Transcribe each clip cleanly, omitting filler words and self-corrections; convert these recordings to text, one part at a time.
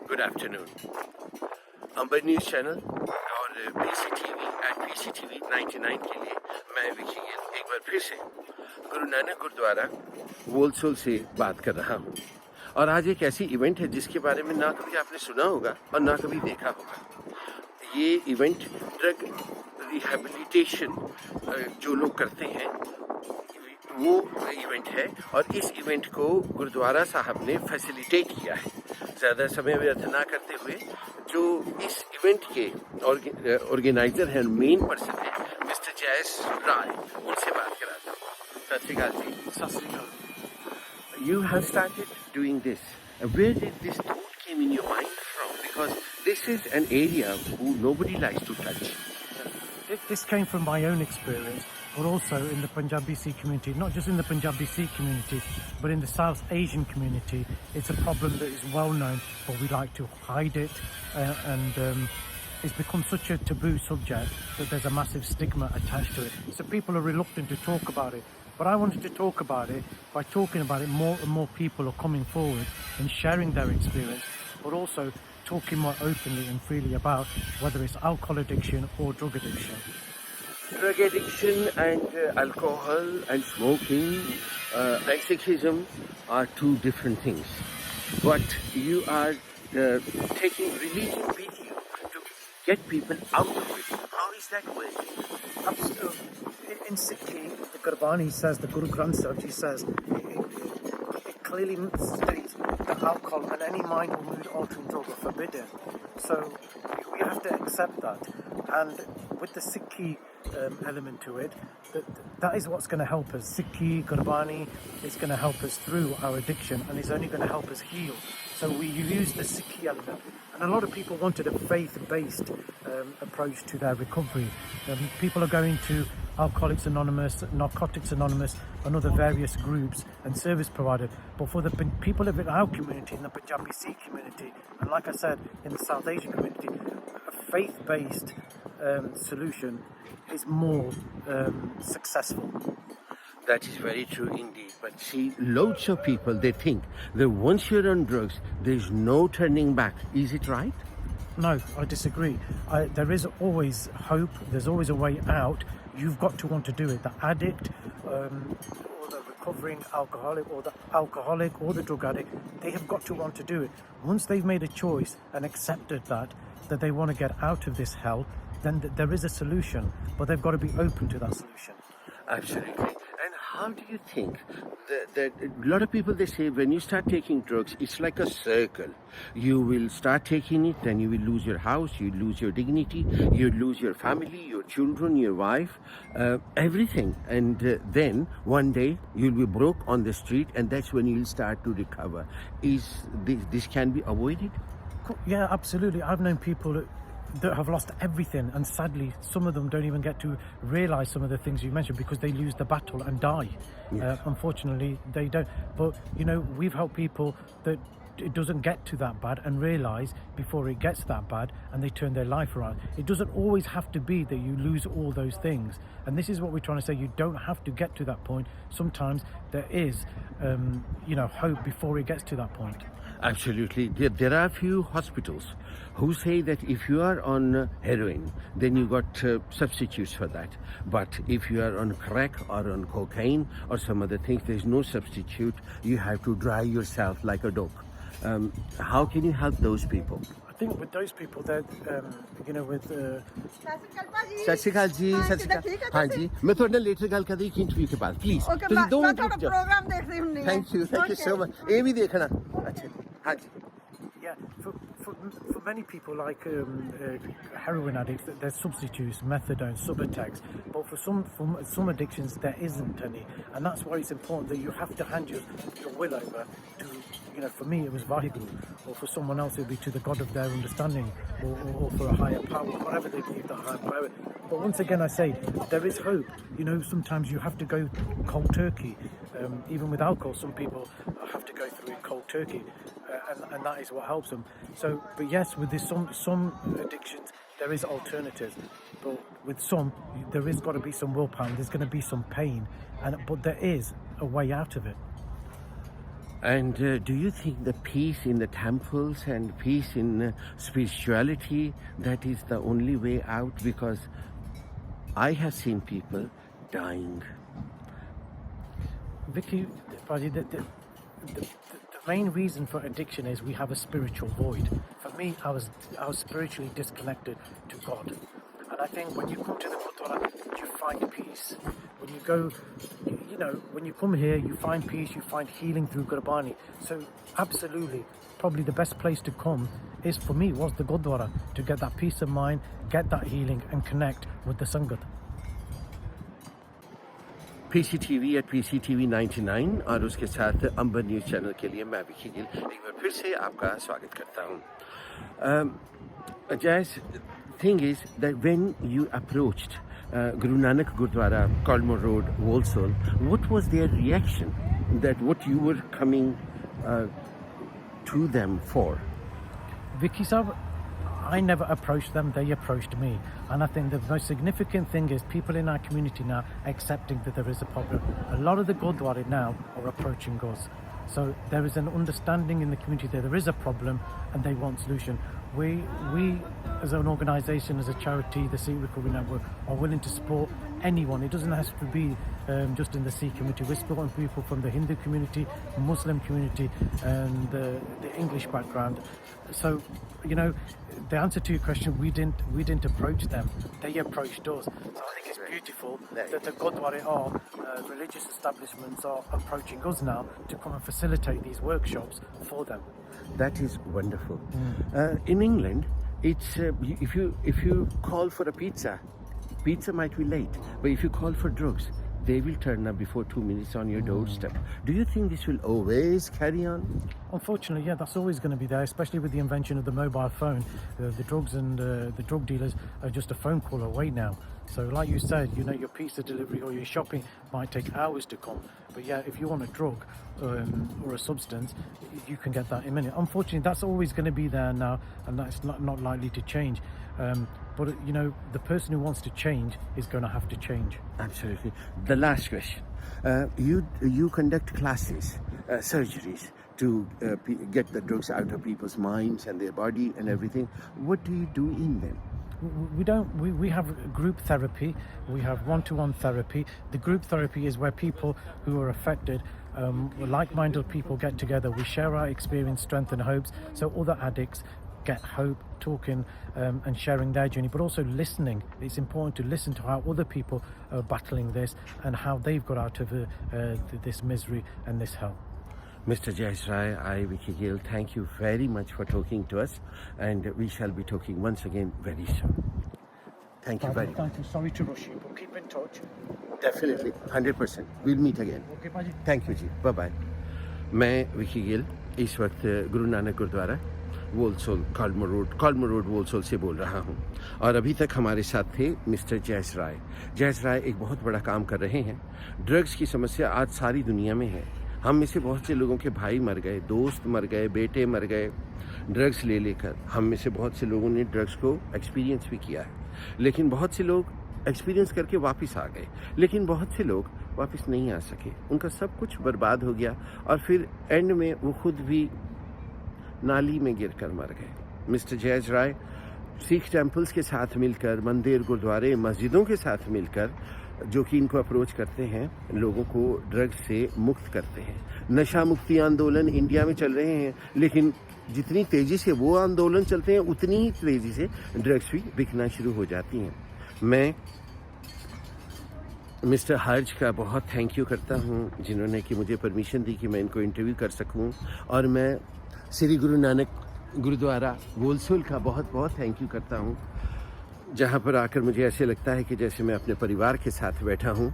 Good afternoon. Ambar news channel और PCTV 99 के लिए मैं विकी एक बार फिर से गुरु नानक गुरुद्वारा वोलसल से बात कर रहा हूँ। और आज एक ऐसी इवेंट है जिसके बारे में ना कभी आपने सुना होगा और ना कभी देखा होगा। ये इवेंट ड्रग रिहेबिलिटेशन जो लोग करते हैं वो इवेंट है और इस इवेंट को गुरुद्वारा साहब ने फैसिलिटेट किया है। ज़्यादा समय व्यर्थ ना करते हुए जो इस इवेंट के ऑर्गेनाइजर हैं, मेन पर्सन है मिस्टर जैस राय, उनसे बात कराता हूँ। सत श्री अकाल जी। सत श्री अकाल। You have started doing this. Where did this thought came in your mind from? Because this is an area who nobody likes to touch. This came from my own experience, but also in the Punjabi Sikh community. Not just in the Punjabi Sikh community, but in the South Asian community. It's a problem that is well known, but we like to hide it, and it's become such a taboo subject that there's a massive stigma attached to it. So people are reluctant to talk about it. But I wanted to talk about it. By talking about it, more and more people are coming forward and sharing their experience, but also talking more openly and freely about whether it's alcohol addiction or drug addiction. Drug addiction and alcohol and smoking and Sikhism are two different things. But you are taking religion with you to get people out of it. How is that working? Absolutely. In Sikhi, the Gurbani says, the Guru Nanak says, it clearly states that alcohol and any mind or mood altering drug are forbidden. So we have to accept that. And with the Sikhi element to it, that is what's going to help us. Sikhi, Gurbani is going to help us through our addiction and is only going to help us heal. So we use the Sikhi element. And a lot of people wanted a faith-based approach to their recovery. People are going to Alcoholics Anonymous, Narcotics Anonymous, and other various groups and service providers. But for the people of our community, in the Punjabi Sikh community, and like I said, in the South Asian community, a faith-based solution is more successful. That is very true indeed. But see, loads of people, they think that once you're on drugs, there's no turning back. Is it right? No, I disagree. There is always hope. There's always a way out. You've got to want to do it. The addict or the recovering alcoholic or the drug addict, they have got to want to do it. Once they've made a choice and accepted that they want to get out of this hell, then there is a solution. But they've got to be open to that solution. Absolutely. And how do you think that a lot of people, they say when you start taking drugs, it's like a circle. You will start taking it, then you will lose your house, you lose your dignity, you lose your family, your children, your wife, everything. And then one day you'll be broke on the street, and that's when you'll start to recover. Is this can be avoided? Yeah, absolutely. I've known people that have lost everything, and sadly some of them don't even get to realise some of the things you mentioned because they lose the battle and die. Yes. Unfortunately they don't, but we've helped people that it doesn't get to that bad and realise before it gets that bad, and they turn their life around. It doesn't always have to be that you lose all those things, and this is what we're trying to say. You don't have to get to that point. Sometimes there is hope before it gets to that point. Absolutely. There are a few hospitals who say that if you are on heroin, then you got substitutes for that. But if you are on crack or on cocaine or some other things, there's no substitute. You have to dry yourself like a dog. How can you help those people? I think with those people that with सत श्री अकाल जी। सत श्री अकाल। हाँ जी, मैं थोड़ा ना letter गल कर दी इंटरव्यू के बाद प्लीज। मैं थोड़ा प्रोग्राम देख रही हूँ। Thank you so much. ये भी देखना। अच्छा, हाँ जी। Yeah, for many people like heroin addicts, there's substitutes, methadone, Subutex, but for some addictions there isn't any, and that's why it's important that you have to hand your will over to, for me it was Vaheguru, or for someone else it would be to the God of their understanding, or for a higher power, whatever they believe that higher power. But once again I say, there is hope. Sometimes you have to go cold turkey. Even with alcohol, some people have to go through cold turkey, and that is what helps them. So, but yes, with this, some addictions, there is alternatives. But with some, there is got to be some willpower. There's going to be some pain, but there is a way out of it. And do you think the peace in the temples and peace in spirituality, that is the only way out? Because I have seen people dying. Vicky, Paji, the main reason for addiction is we have a spiritual void. For me, I was spiritually disconnected to God. And I think when you come to the Gurdwara, you find peace. When you go, when you come here, you find peace, you find healing through Gurbani. So absolutely, probably the best place to come is, for me, was the Gurdwara, to get that peace of mind, get that healing and connect with the Sangat. PCTV at PCTV 99 और उसके साथ अंबर news channel के लिए मैं विकी गिल एक बार फिर से आपका स्वागत करता हूँ। Jazz, thing is that when you approached Guru Nanak Gurdwara, Colmore Road, Walsall, what was their reaction? That what you were coming to them for? Vicky Sab, I never approached them, they approached me. And I think the most significant thing is people in our community now accepting that there is a problem. A lot of the Gurdwara now are approaching us. So there is an understanding in the community that there is a problem and they want solution. We as an organisation, as a charity, the Sikh Recovery Network, are willing to support anyone. It doesn't have to be just in the Sikh community. We're supporting people from the Hindu community, Muslim community and the English background. So, the answer to your question, we didn't approach them. They approached us. So I think it's beautiful that the Gurdwara are religious establishments are approaching us now to come and facilitate these workshops for them. That is wonderful. In England, it's if you call for a pizza might be late, but if you call for drugs, they will turn up before 2 minutes on your doorstep. Do you think this will always carry on? Unfortunately, yeah, that's always going to be there, especially with the invention of the mobile phone. The drugs and the drug dealers are just a phone call away now. So like you said, your pizza delivery or your shopping might take hours to come. But yeah, if you want a drug or a substance, you can get that in a minute. Unfortunately, that's always going to be there now, and that's not likely to change. But the person who wants to change is going to have to change. Absolutely. The last question. You conduct classes, surgeries to get the drugs out of people's minds and their body and everything. What do you do in them? We have group therapy, we have one-to-one therapy. The group therapy is where people who are affected, like-minded people get together, we share our experience, strength and hopes, so other addicts get hope, talking and sharing their journey, but also listening. It's important to listen to how other people are battling this and how they've got out of this misery and this hell. Mr. Jass Rai, I, Vicky Gill, thank you very much for talking to us, and we shall be talking once again very soon. Thank you very much. Thank you. Sorry to rush you, but keep in touch. Definitely, 100%. We'll meet again. Okay, Paji. Thank you ji. Bye bye. मैं विकी गिल इस वक्त Guru Nanak gurdwara वोलसोल कॉलमोर road वोलसोल से बोल रहा हूँ, और अभी तक हमारे साथ थे मिस्टर जैस राय। जैस राय एक बहुत बड़ा काम कर रहे हैं। ड्रग्स की समस्या आज सारी दुनिया में है। हम में से बहुत से लोगों के भाई मर गए, दोस्त मर गए, बेटे मर गए ड्रग्स ले लेकर। हम में से बहुत से लोगों ने ड्रग्स को एक्सपीरियंस भी किया है, लेकिन बहुत से लोग एक्सपीरियंस करके वापस आ गए, लेकिन बहुत से लोग वापस नहीं आ सके। उनका सब कुछ बर्बाद हो गया और फिर एंड में वो खुद भी नाली में गिरकर मर गए। मिस्टर जैस राय सिख टेम्पल्स के साथ मिलकर, मंदिर, गुरुद्वारे, मस्जिदों के साथ मिलकर जो कि इनको अप्रोच करते हैं, लोगों को ड्रग्स से मुक्त करते हैं। नशा मुक्ति आंदोलन इंडिया में चल रहे हैं, लेकिन जितनी तेज़ी से वो आंदोलन चलते हैं उतनी ही तेज़ी से ड्रग्स भी बिकना शुरू हो जाती हैं। मैं मिस्टर हर्ज का बहुत थैंक यू करता हूँ, जिन्होंने कि मुझे परमिशन दी कि मैं इनको इंटरव्यू कर सकूँ, और मैं श्री गुरु नानक गुरुद्वारा वोलसोल का बहुत बहुत थैंक यू करता हूँ, जहाँ पर आकर मुझे ऐसे लगता है कि जैसे मैं अपने परिवार के साथ बैठा हूँ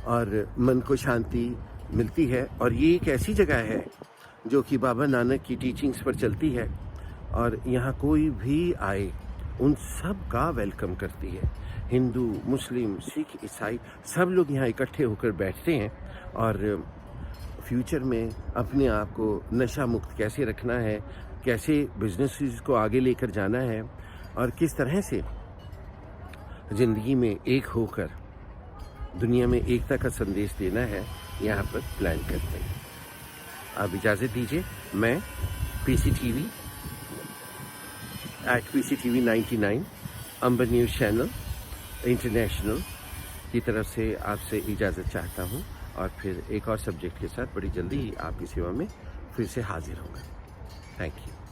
और मन को शांति मिलती है। और ये एक ऐसी जगह है जो कि बाबा नानक की टीचिंग्स पर चलती है, और यहाँ कोई भी आए उन सब का वेलकम करती है। हिंदू, मुस्लिम, सिख, ईसाई सब लोग यहाँ इकट्ठे होकर बैठते हैं और फ्यूचर में अपने आप को नशा मुक्त कैसे रखना है, कैसे बिजनेसेस को आगे लेकर जाना है, और किस तरह से ज़िंदगी में एक होकर दुनिया में एकता का संदेश देना है, यहाँ पर प्लान करते हैं। अब इजाज़त दीजिए। मैं PCTV @PCTV 99 अंबर न्यूज़ चैनल इंटरनेशनल की तरफ से आपसे इजाज़त चाहता हूँ और फिर एक और सब्जेक्ट के साथ बड़ी जल्दी ही आपकी सेवा में फिर से हाजिर होगा। Thank you.